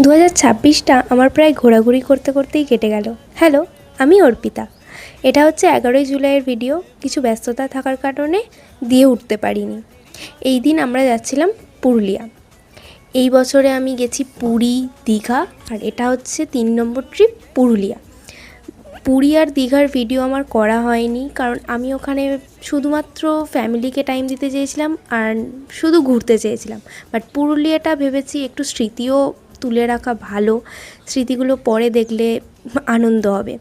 2026টা আমার প্রায় ঘোরাঘুরি করতে করতেই কেটে গেল। হ্যালো, আমি অর্পিতা। এটা হচ্ছে 11ই জুলাইয়ের ভিডিও। কিছু ব্যস্ততা থাকার কারণে দিয়ে উঠতে পারিনি। এই দিন আমরা যাচ্ছিলাম পুরুলিয়া। এই বছরে আমি গেছি পুরী, দীঘা, আর এটা হচ্ছে 3 নম্বর ট্রিপ পুরুলিয়া। পুরী আর দীঘার ভিডিও আমার করা হয়নি, কারণ আমি ওখানে শুধুমাত্র ফ্যামিলিকে টাইম দিতে চেয়েছিলাম আর শুধু ঘুরতে চেয়েছিলাম। বাট পুরুলিয়াটা ভেবেছি একটু স্মৃতিও তুলে রাখা ভালো, স্মৃতিগুলো পরে দেখলে আনন্দ হবে।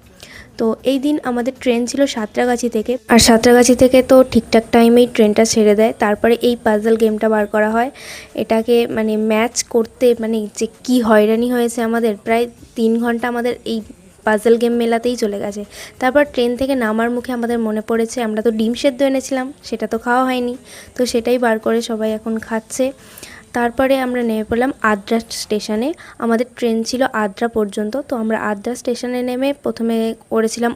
তো এই দিন আমাদের ট্রেন ছিল সাঁতরাগাছি থেকে, আর সাঁতরাগাছি থেকে তো ঠিকঠাক টাইমেই ট্রেনটা ছেড়ে দেয়। তারপরে এই পাজল গেমটা বার করা হয়। এটাকে ম্যাচ করতে যে কী হয়রানি হয়েছে আমাদের, প্রায় 3 ঘন্টা আমাদের এই পাজল গেম মেলাতেই চলে গেছে। তারপর ট্রেন থেকে নামার মুখে আমাদের মনে পড়েছে আমরা তো ডিম সেদ্ধ এনেছিলাম, সেটা তো খাওয়া হয়নি, তো সেটাই বার করে সবাই এখন খাচ্ছে। তারপরে আমরা নেমে পড়লাম আদ্রা স্টেশনে। আমাদের ট্রেন ছিল আদ্রা পর্যন্ত, তো আমরা আদ্রা স্টেশনে নেমে প্রথমে করেছিলাম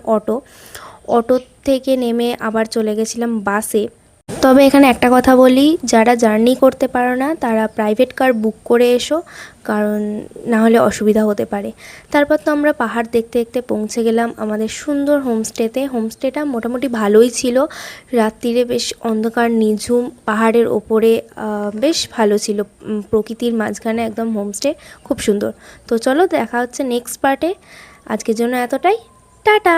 অটো থেকে নেমে আবার চলে গেছিলাম বাসে। তবে এখানে একটা কথা বলি, যারা জার্নি করতে পারো না তারা প্রাইভেট কার বুক করে এসো, কারণ না হলে অসুবিধা হতে পারে। তারপর তো আমরা পাহাড় দেখতে দেখতে পৌঁছে গেলাম আমাদের সুন্দর হোমস্টেতে। হোমস্টেটা মোটামুটি ভালোই ছিল, রাত্রিরে বেশ অন্ধকার নিঝুম পাহাড়ের ওপরে, বেশ ভালো ছিল, প্রকৃতির মাঝখানে একদম হোমস্টে, খুব সুন্দর। তো চলো দেখা হচ্ছে নেক্সট পার্টে। আজকের জন্য এতটাই, টাটা।